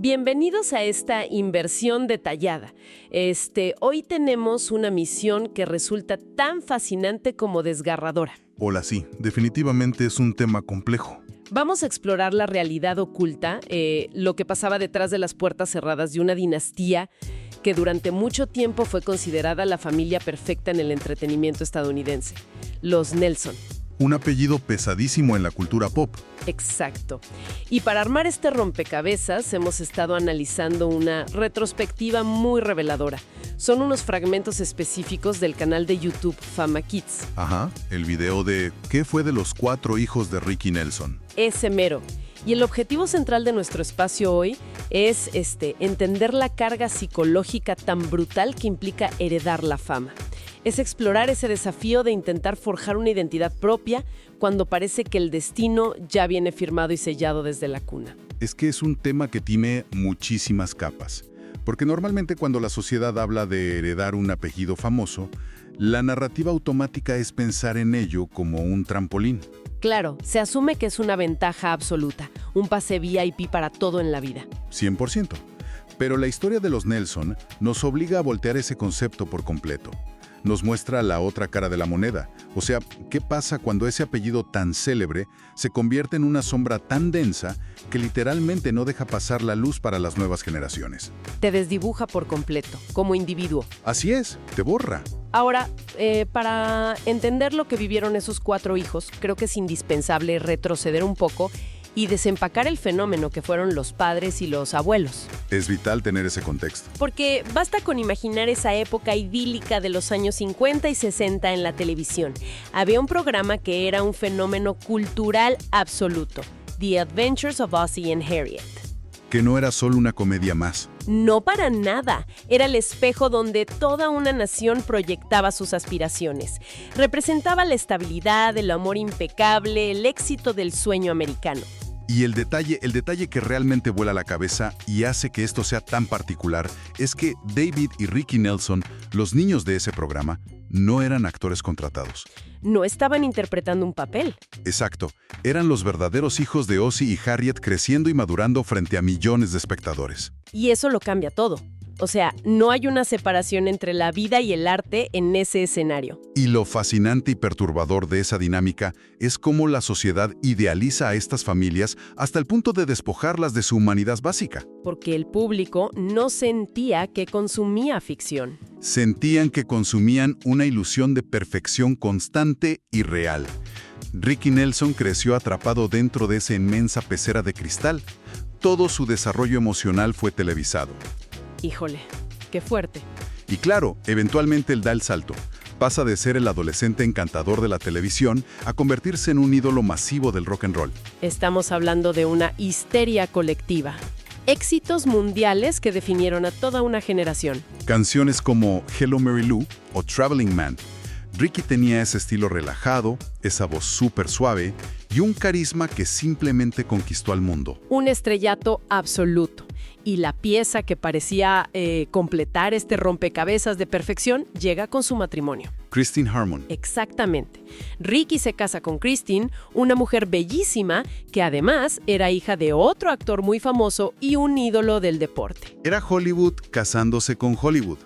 Bienvenidos a esta inversión detallada. Hoy tenemos una misión que resulta tan fascinante como desgarradora. Hola, sí, definitivamente es un tema complejo. Vamos a explorar la realidad oculta, lo que pasaba detrás de las puertas cerradas de una dinastía que durante mucho tiempo fue considerada la familia perfecta en el entretenimiento estadounidense, los Nelson. Un apellido pesadísimo en la cultura pop. Exacto. Y para armar este rompecabezas hemos estado analizando una retrospectiva muy reveladora. Son unos fragmentos específicos del canal de YouTube Fama Kids. Ajá, el video de ¿qué fue de los 4 hijos de Ricky Nelson? Ese mero. Y el objetivo central de nuestro espacio hoy es entender la carga psicológica tan brutal que implica heredar la fama. Es explorar ese desafío de intentar forjar una identidad propia cuando parece que el destino ya viene firmado y sellado desde la cuna. Es que es un tema que tiene muchísimas capas. Porque normalmente cuando la sociedad habla de heredar un apellido famoso, la narrativa automática es pensar en ello como un trampolín. Claro, se asume que es una ventaja absoluta, un pase VIP para todo en la vida. 100%. Pero la historia de los Nelson nos obliga a voltear ese concepto por completo. Nos muestra la otra cara de la moneda. O sea, ¿qué pasa cuando ese apellido tan célebre se convierte en una sombra tan densa que literalmente no deja pasar la luz para las nuevas generaciones? Te desdibuja por completo, como individuo. Así es, te borra. Ahora, para entender lo que vivieron esos 4 hijos, creo que es indispensable retroceder un poco y desempacar el fenómeno que fueron los padres y los abuelos. Es vital tener ese contexto. Porque basta con imaginar esa época idílica de los años 50 y 60 en la televisión. Había un programa que era un fenómeno cultural absoluto, The Adventures of Ozzie and Harriet. Que no era solo una comedia más. No para nada. Era el espejo donde toda una nación proyectaba sus aspiraciones. Representaba la estabilidad, el amor impecable, el éxito del sueño americano. Y el detalle que realmente vuela la cabeza y hace que esto sea tan particular es que David y Ricky Nelson, los niños de ese programa, no eran actores contratados. No estaban interpretando un papel. Exacto. Eran los verdaderos hijos de Ozzie y Harriet creciendo y madurando frente a millones de espectadores. Y eso lo cambia todo. O sea, no hay una separación entre la vida y el arte en ese escenario. Y lo fascinante y perturbador de esa dinámica es cómo la sociedad idealiza a estas familias hasta el punto de despojarlas de su humanidad básica. Porque el público no sentía que consumía ficción. Sentían que consumían una ilusión de perfección constante y real. Ricky Nelson creció atrapado dentro de esa inmensa pecera de cristal. Todo su desarrollo emocional fue televisado. Híjole, qué fuerte. Y claro, eventualmente él da el salto. Pasa de ser el adolescente encantador de la televisión a convertirse en un ídolo masivo del rock and roll. Estamos hablando de una histeria colectiva. Éxitos mundiales que definieron a toda una generación. Canciones como Hello Mary Lou o Traveling Man. Ricky tenía ese estilo relajado, esa voz súper suave y un carisma que simplemente conquistó al mundo. Un estrellato absoluto. Y la pieza que parecía completar este rompecabezas de perfección llega con su matrimonio. Christine Harmon. Exactamente. Ricky se casa con Christine, una mujer bellísima que además era hija de otro actor muy famoso y un ídolo del deporte. Era Hollywood casándose con Hollywood.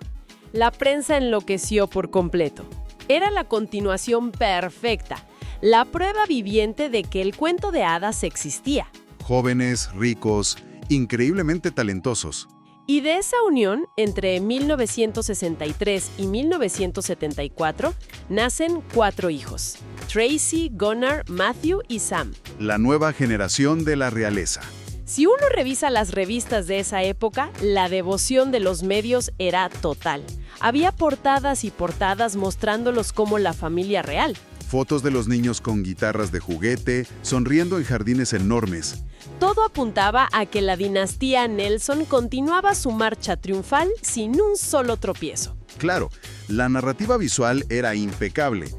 La prensa enloqueció por completo. Era la continuación perfecta, la prueba viviente de que el cuento de hadas existía. Jóvenes, ricos, increíblemente talentosos. Y de esa unión, entre 1963 y 1974, nacen 4 hijos: Tracy, Gunnar, Matthew y Sam. La nueva generación de la realeza. Si uno revisa las revistas de esa época, la devoción de los medios era total. Había portadas y portadas mostrándolos como la familia real. Fotos de los niños con guitarras de juguete, sonriendo en jardines enormes. Todo apuntaba a que la dinastía Nelson continuaba su marcha triunfal sin un solo tropiezo. Claro, la narrativa visual era impecable.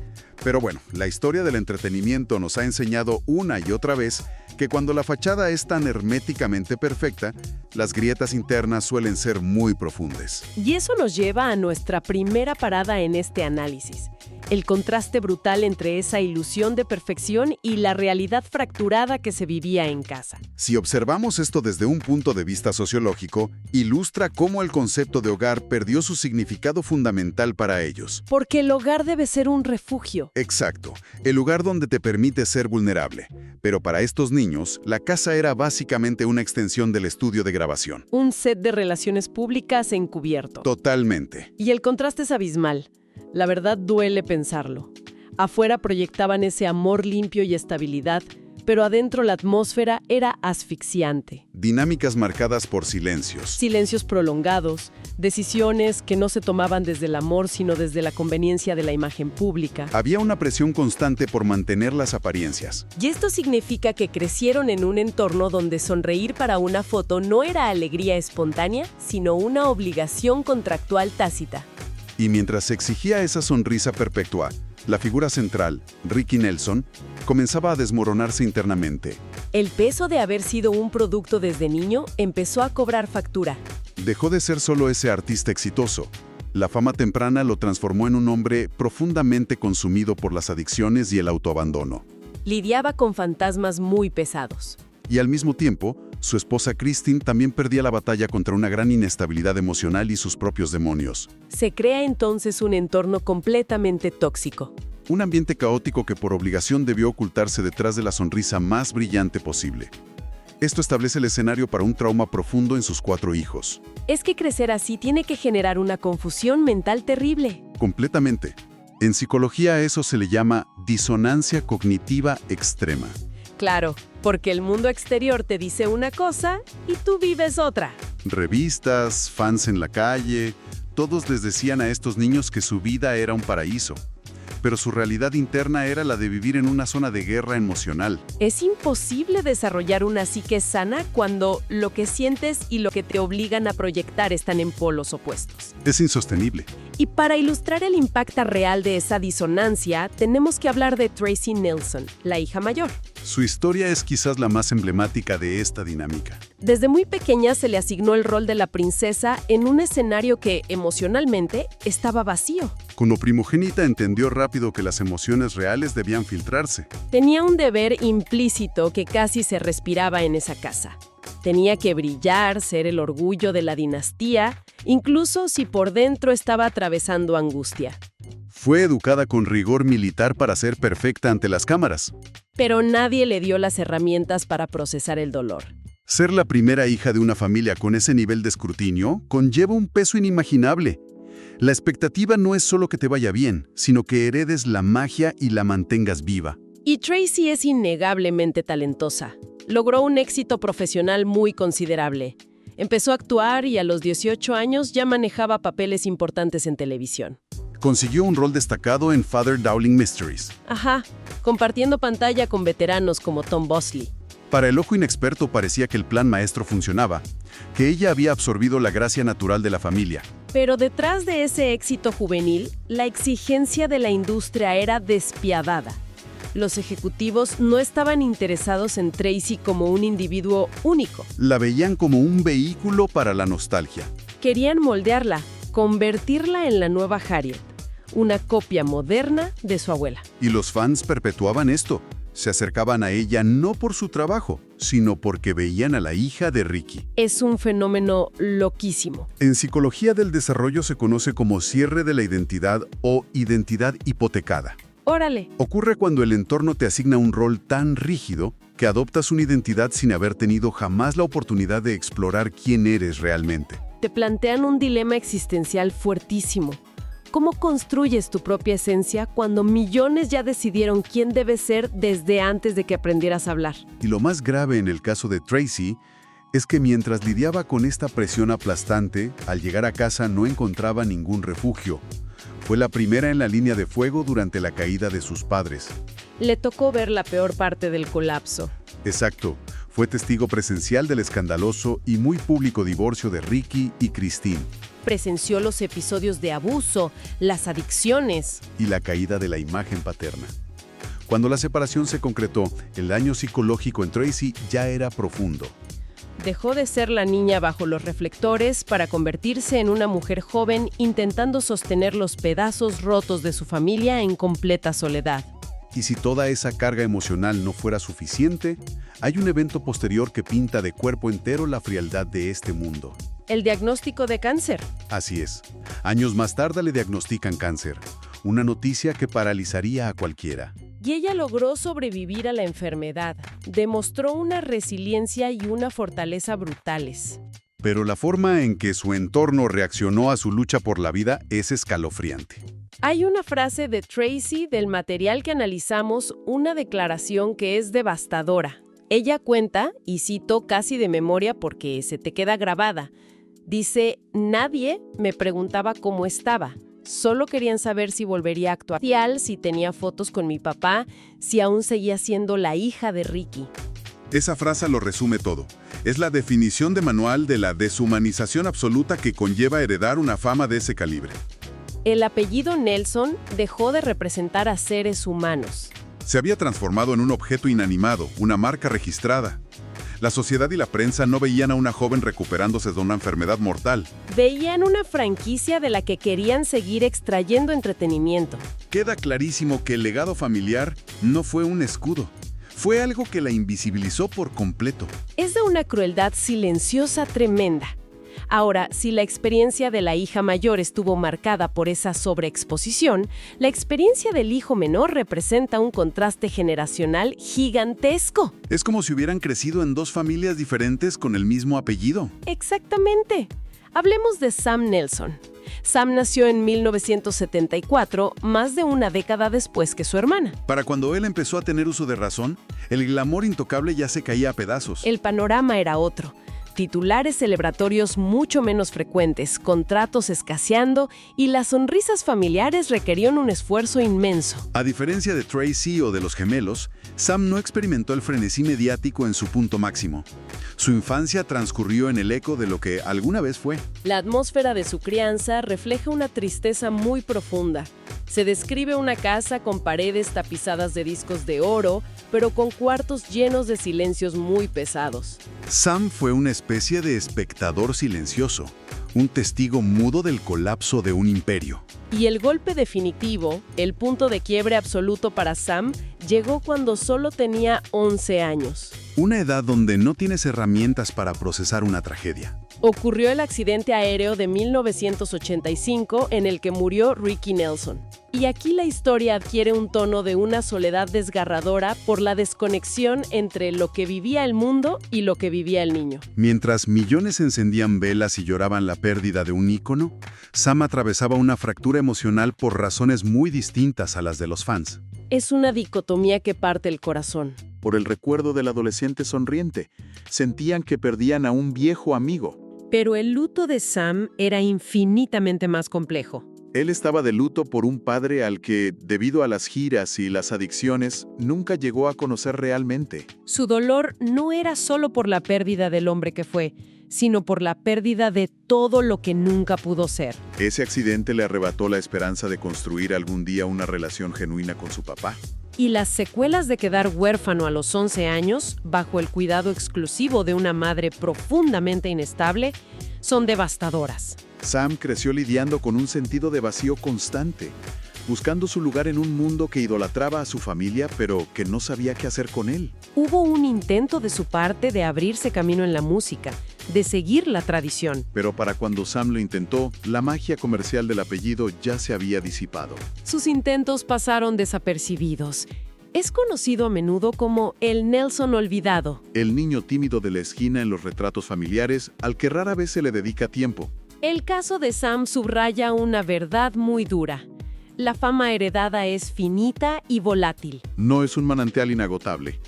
Pero bueno, la historia del entretenimiento nos ha enseñado una y otra vez que cuando la fachada es tan herméticamente perfecta, las grietas internas suelen ser muy profundas. Y eso nos lleva a nuestra primera parada en este análisis. el contraste brutal entre esa ilusión de perfección y la realidad fracturada que se vivía en casa. Si observamos esto desde un punto de vista sociológico, ilustra cómo el concepto de hogar perdió su significado fundamental para ellos. Porque el hogar debe ser un refugio. Exacto, el lugar donde te permite ser vulnerable. Pero para estos niños, la casa era básicamente una extensión del estudio de grabación. Un set de relaciones públicas encubierto. Totalmente. Y el contraste es abismal. La verdad duele pensarlo. Afuera proyectaban ese amor limpio y estabilidad, pero adentro la atmósfera era asfixiante. Dinámicas marcadas por silencios. Silencios prolongados, decisiones que no se tomaban desde el amor, sino desde la conveniencia de la imagen pública. Había una presión constante por mantener las apariencias. Y esto significa que crecieron en un entorno donde sonreír para una foto no era alegría espontánea, sino una obligación contractual tácita. Y mientras se exigía esa sonrisa perpetua, la figura central, Ricky Nelson, comenzaba a desmoronarse internamente. El peso de haber sido un producto desde niño empezó a cobrar factura. Dejó de ser solo ese artista exitoso. La fama temprana lo transformó en un hombre profundamente consumido por las adicciones y el autoabandono. Lidiaba con fantasmas muy pesados. Y al mismo tiempo, su esposa Christine también perdía la batalla contra una gran inestabilidad emocional y sus propios demonios. Se crea entonces un entorno completamente tóxico. Un ambiente caótico que por obligación debió ocultarse detrás de la sonrisa más brillante posible. Esto establece el escenario para un trauma profundo en sus 4 hijos. Es que crecer así tiene que generar una confusión mental terrible. Completamente. En psicología a eso se le llama disonancia cognitiva extrema. Claro, porque el mundo exterior te dice una cosa y tú vives otra. Revistas, fans en la calle, todos les decían a estos niños que su vida era un paraíso. Pero su realidad interna era la de vivir en una zona de guerra emocional. Es imposible desarrollar una psique sana cuando lo que sientes y lo que te obligan a proyectar están en polos opuestos. Es insostenible. Y para ilustrar el impacto real de esa disonancia, tenemos que hablar de Tracy Nelson, la hija mayor. Su historia es quizás la más emblemática de esta dinámica. Desde muy pequeña se le asignó el rol de la princesa en un escenario que, emocionalmente, estaba vacío. Como primogénita entendió rápido que las emociones reales debían filtrarse. Tenía un deber implícito que casi se respiraba en esa casa. Tenía que brillar, ser el orgullo de la dinastía, incluso si por dentro estaba atravesando angustia. Fue educada con rigor militar para ser perfecta ante las cámaras. Pero nadie le dio las herramientas para procesar el dolor. Ser la primera hija de una familia con ese nivel de escrutinio conlleva un peso inimaginable. La expectativa no es solo que te vaya bien, sino que heredes la magia y la mantengas viva. Y Tracy es innegablemente talentosa. Logró un éxito profesional muy considerable. Empezó a actuar y a los 18 años ya manejaba papeles importantes en televisión. Consiguió un rol destacado en Father Dowling Mysteries. Ajá, compartiendo pantalla con veteranos como Tom Bosley. Para el ojo inexperto parecía que el plan maestro funcionaba, que ella había absorbido la gracia natural de la familia. Pero detrás de ese éxito juvenil, la exigencia de la industria era despiadada. Los ejecutivos no estaban interesados en Tracy como un individuo único. La veían como un vehículo para la nostalgia. Querían moldearla, convertirla en la nueva Harriet, una copia moderna de su abuela. Y los fans perpetuaban esto. Se acercaban a ella no por su trabajo, sino porque veían a la hija de Ricky. Es un fenómeno loquísimo. En psicología del desarrollo se conoce como cierre de la identidad o identidad hipotecada. ¡Órale! Ocurre cuando el entorno te asigna un rol tan rígido que adoptas una identidad sin haber tenido jamás la oportunidad de explorar quién eres realmente. Te plantean un dilema existencial fuertísimo. ¿Cómo construyes tu propia esencia cuando millones ya decidieron quién debes ser desde antes de que aprendieras a hablar? Y lo más grave en el caso de Tracy es que mientras lidiaba con esta presión aplastante, al llegar a casa no encontraba ningún refugio. Fue la primera en la línea de fuego durante la caída de sus padres. Le tocó ver la peor parte del colapso. Exacto. Fue testigo presencial del escandaloso y muy público divorcio de Ricky y Christine. Presenció los episodios de abuso, las adicciones y la caída de la imagen paterna. Cuando la separación se concretó, el daño psicológico en Tracy ya era profundo. Dejó de ser la niña bajo los reflectores para convertirse en una mujer joven intentando sostener los pedazos rotos de su familia en completa soledad. Y si toda esa carga emocional no fuera suficiente, hay un evento posterior que pinta de cuerpo entero la frialdad de este mundo. El diagnóstico de cáncer. Así es. Años más tarde le diagnostican cáncer, una noticia que paralizaría a cualquiera. Y ella logró sobrevivir a la enfermedad. Demostró una resiliencia y una fortaleza brutales. Pero la forma en que su entorno reaccionó a su lucha por la vida es escalofriante. Hay una frase de Tracy del material que analizamos, una declaración que es devastadora. Ella cuenta, y cito casi de memoria porque se te queda grabada, dice: nadie me preguntaba cómo estaba. Solo querían saber si volvería a actuar, si tenía fotos con mi papá, si aún seguía siendo la hija de Ricky. Esa frase lo resume todo. Es la definición de manual de la deshumanización absoluta que conlleva heredar una fama de ese calibre. El apellido Nelson dejó de representar a seres humanos. Se había transformado en un objeto inanimado, una marca registrada. La sociedad y la prensa no veían a una joven recuperándose de una enfermedad mortal. Veían una franquicia de la que querían seguir extrayendo entretenimiento. Queda clarísimo que el legado familiar no fue un escudo. Fue algo que la invisibilizó por completo. Es de una crueldad silenciosa tremenda. Ahora, si la experiencia de la hija mayor estuvo marcada por esa sobreexposición, la experiencia del hijo menor representa un contraste generacional gigantesco. Es como si hubieran crecido en dos familias diferentes con el mismo apellido. Exactamente. Hablemos de Sam Nelson. Sam nació en 1974, más de una década después que su hermana. Para cuando él empezó a tener uso de razón, el glamour intocable ya se caía a pedazos. El panorama era otro. Titulares celebratorios mucho menos frecuentes, contratos escaseando y las sonrisas familiares requerían un esfuerzo inmenso. A diferencia de Tracy o de los gemelos, Sam no experimentó el frenesí mediático en su punto máximo. Su infancia transcurrió en el eco de lo que alguna vez fue. La atmósfera de su crianza refleja una tristeza muy profunda. Se describe una casa con paredes tapizadas de discos de oro, pero con cuartos llenos de silencios muy pesados. Sam fue una especie de espectador silencioso, un testigo mudo del colapso de un imperio. Y el golpe definitivo, el punto de quiebre absoluto para Sam, llegó cuando solo tenía 11 años. Una edad donde no tienes herramientas para procesar una tragedia. Ocurrió el accidente aéreo de 1985 en el que murió Ricky Nelson. Y aquí la historia adquiere un tono de una soledad desgarradora por la desconexión entre lo que vivía el mundo y lo que vivía el niño. Mientras millones encendían velas y lloraban la pérdida de un ícono, Sam atravesaba una fractura emocional por razones muy distintas a las de los fans. Es una dicotomía que parte el corazón. Por el recuerdo del adolescente sonriente, sentían que perdían a un viejo amigo. Pero el luto de Sam era infinitamente más complejo. Él estaba de luto por un padre al que, debido a las giras y las adicciones, nunca llegó a conocer realmente. Su dolor no era solo por la pérdida del hombre que fue, sino por la pérdida de todo lo que nunca pudo ser. Ese accidente le arrebató la esperanza de construir algún día una relación genuina con su papá. Y las secuelas de quedar huérfano a los 11 años, bajo el cuidado exclusivo de una madre profundamente inestable, son devastadoras. Sam creció lidiando con un sentido de vacío constante, buscando su lugar en un mundo que idolatraba a su familia, pero que no sabía qué hacer con él. Hubo un intento de su parte de abrirse camino en la música, de seguir la tradición. Pero para cuando Sam lo intentó, la magia comercial del apellido ya se había disipado. Sus intentos pasaron desapercibidos. Es conocido a menudo como el Nelson olvidado. El niño tímido de la esquina en los retratos familiares, al que rara vez se le dedica tiempo. El caso de Sam subraya una verdad muy dura. La fama heredada es finita y volátil. No es un manantial inagotable.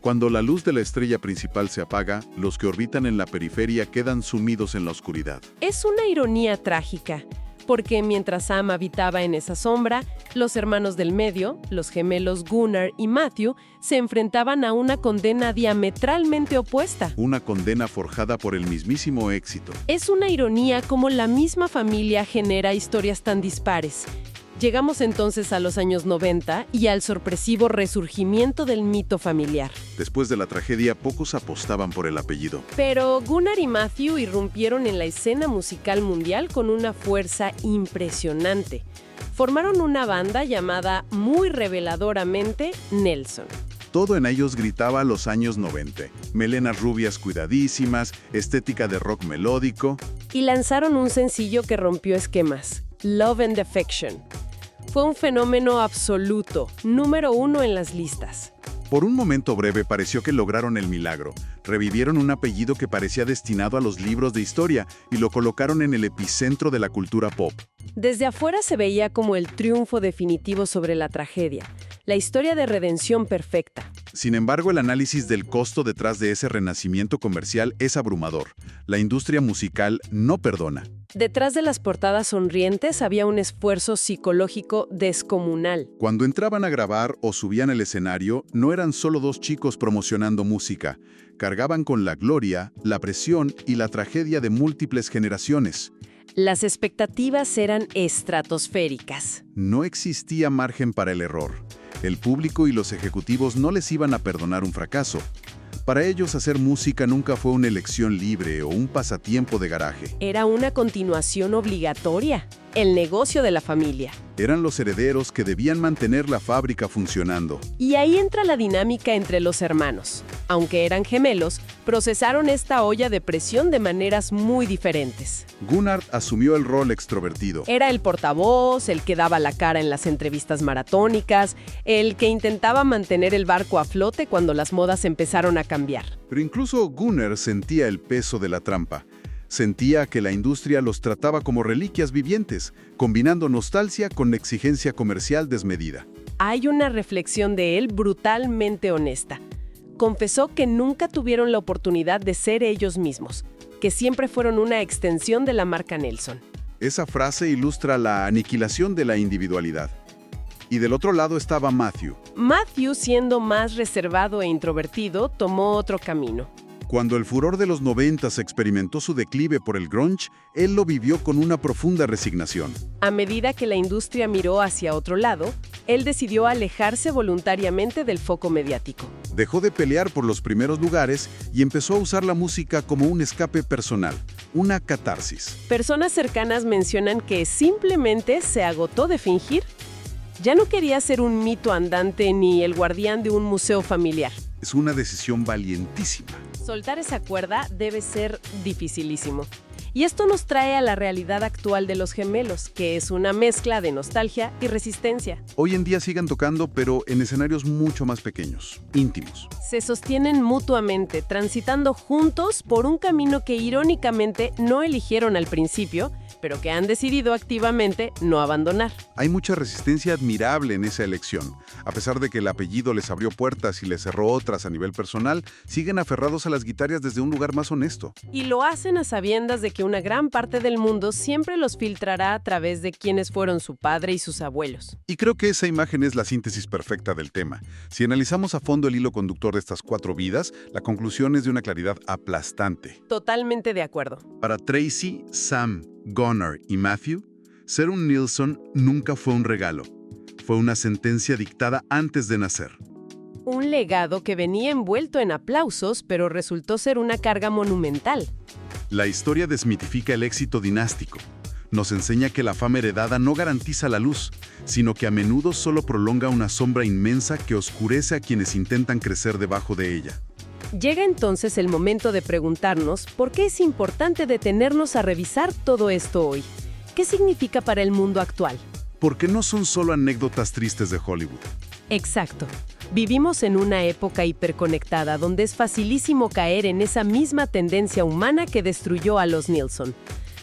Cuando la luz de la estrella principal se apaga, los que orbitan en la periferia quedan sumidos en la oscuridad. Es una ironía trágica, porque mientras Sam habitaba en esa sombra, los hermanos del medio, los gemelos Gunnar y Matthew, se enfrentaban a una condena diametralmente opuesta. Una condena forjada por el mismísimo éxito. Es una ironía cómo la misma familia genera historias tan dispares. Llegamos entonces a los años 90 y al sorpresivo resurgimiento del mito familiar. Después de la tragedia, pocos apostaban por el apellido. Pero Gunnar y Matthew irrumpieron en la escena musical mundial con una fuerza impresionante. Formaron una banda llamada muy reveladoramente Nelson. Todo en ellos gritaba los años 90. Melenas rubias cuidadísimas, estética de rock melódico. Y lanzaron un sencillo que rompió esquemas, Love and Affection. Fue un fenómeno absoluto, número 1 en las listas. Por un momento breve pareció que lograron el milagro. Revivieron un apellido que parecía destinado a los libros de historia y lo colocaron en el epicentro de la cultura pop. Desde afuera se veía como el triunfo definitivo sobre la tragedia, la historia de redención perfecta. Sin embargo, el análisis del costo detrás de ese renacimiento comercial es abrumador. La industria musical no perdona. Detrás de las portadas sonrientes había un esfuerzo psicológico descomunal. Cuando entraban a grabar o subían al escenario, no eran solo dos chicos promocionando música. Cargaban con la gloria, la presión y la tragedia de múltiples generaciones. Las expectativas eran estratosféricas. No existía margen para el error. El público y los ejecutivos no les iban a perdonar un fracaso. Para ellos, hacer música nunca fue una elección libre o un pasatiempo de garaje. Era una continuación obligatoria, el negocio de la familia. Eran los herederos que debían mantener la fábrica funcionando. Y ahí entra la dinámica entre los hermanos. Aunque eran gemelos, procesaron esta olla de presión de maneras muy diferentes. Gunnar asumió el rol extrovertido. Era el portavoz, el que daba la cara en las entrevistas maratónicas, el que intentaba mantener el barco a flote cuando las modas empezaron a cambiar. Pero incluso Gunnar sentía el peso de la trampa. Sentía que la industria los trataba como reliquias vivientes, combinando nostalgia con exigencia comercial desmedida. Hay una reflexión de él brutalmente honesta. Confesó que nunca tuvieron la oportunidad de ser ellos mismos, que siempre fueron una extensión de la marca Nelson. Esa frase ilustra la aniquilación de la individualidad. Y del otro lado estaba Matthew. Matthew, siendo más reservado e introvertido, tomó otro camino. Cuando el furor de los 90s experimentó su declive por el grunge, él lo vivió con una profunda resignación. A medida que la industria miró hacia otro lado, él decidió alejarse voluntariamente del foco mediático. Dejó de pelear por los primeros lugares y empezó a usar la música como un escape personal, una catarsis. Personas cercanas mencionan que simplemente se agotó de fingir. Ya no quería ser un mito andante ni el guardián de un museo familiar. Es una decisión valientísima. Soltar esa cuerda debe ser dificilísimo. Y esto nos trae a la realidad actual de los gemelos, que es una mezcla de nostalgia y resistencia. Hoy en día siguen tocando, pero en escenarios mucho más pequeños, íntimos. Se sostienen mutuamente, transitando juntos por un camino que irónicamente no eligieron al principio, pero que han decidido activamente no abandonar. Hay mucha resistencia admirable en esa elección. A pesar de que el apellido les abrió puertas y les cerró otras a nivel personal, siguen aferrados a las guitarras desde un lugar más honesto. Y lo hacen a sabiendas de que una gran parte del mundo siempre los filtrará a través de quienes fueron su padre y sus abuelos. Y creo que esa imagen es la síntesis perfecta del tema. Si analizamos a fondo el hilo conductor de estas 4 vidas, la conclusión es de una claridad aplastante. Totalmente de acuerdo. Para Tracy, Sam, Gunnar y Matthew, ser un Nilsson nunca fue un regalo. Fue una sentencia dictada antes de nacer. Un legado que venía envuelto en aplausos, pero resultó ser una carga monumental. La historia desmitifica el éxito dinástico. Nos enseña que la fama heredada no garantiza la luz, sino que a menudo solo prolonga una sombra inmensa que oscurece a quienes intentan crecer debajo de ella. Llega entonces el momento de preguntarnos por qué es importante detenernos a revisar todo esto hoy. ¿Qué significa para el mundo actual? Porque no son solo anécdotas tristes de Hollywood. Exacto. Vivimos en una época hiperconectada donde es facilísimo caer en esa misma tendencia humana que destruyó a los Nilsson.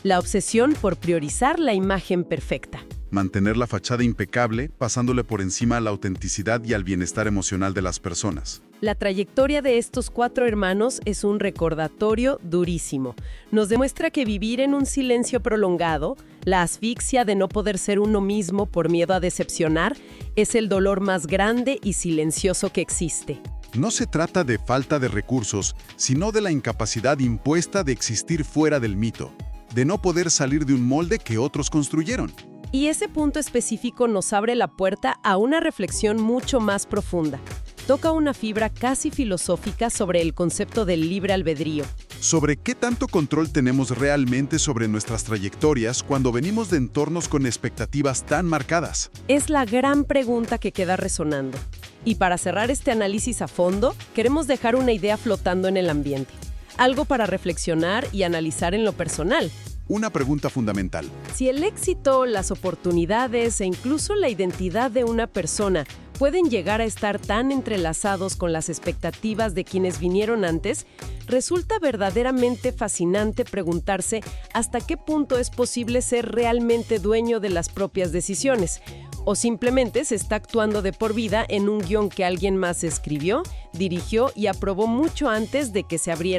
La obsesión por priorizar la imagen perfecta. Mantener la fachada impecable, pasándole por encima a la autenticidad y al bienestar emocional de las personas. La trayectoria de estos 4 hermanos es un recordatorio durísimo. Nos demuestra que vivir en un silencio prolongado, la asfixia de no poder ser uno mismo por miedo a decepcionar, es el dolor más grande y silencioso que existe. No se trata de falta de recursos, sino de la incapacidad impuesta de existir fuera del mito, de no poder salir de un molde que otros construyeron. Y ese punto específico nos abre la puerta a una reflexión mucho más profunda. Toca una fibra casi filosófica sobre el concepto del libre albedrío. Sobre qué tanto control tenemos realmente sobre nuestras trayectorias cuando venimos de entornos con expectativas tan marcadas. Es la gran pregunta que queda resonando. Y para cerrar este análisis a fondo, queremos dejar una idea flotando en el ambiente. Algo para reflexionar y analizar en lo personal. Una pregunta fundamental. Si el éxito, las oportunidades e incluso la identidad de una persona pueden llegar a estar tan entrelazados con las expectativas de quienes vinieron antes, resulta verdaderamente fascinante preguntarse hasta qué punto es posible ser realmente dueño de las propias decisiones, o simplemente se está actuando de por vida en un guión que alguien más escribió, dirigió y aprobó mucho antes de que se abriera.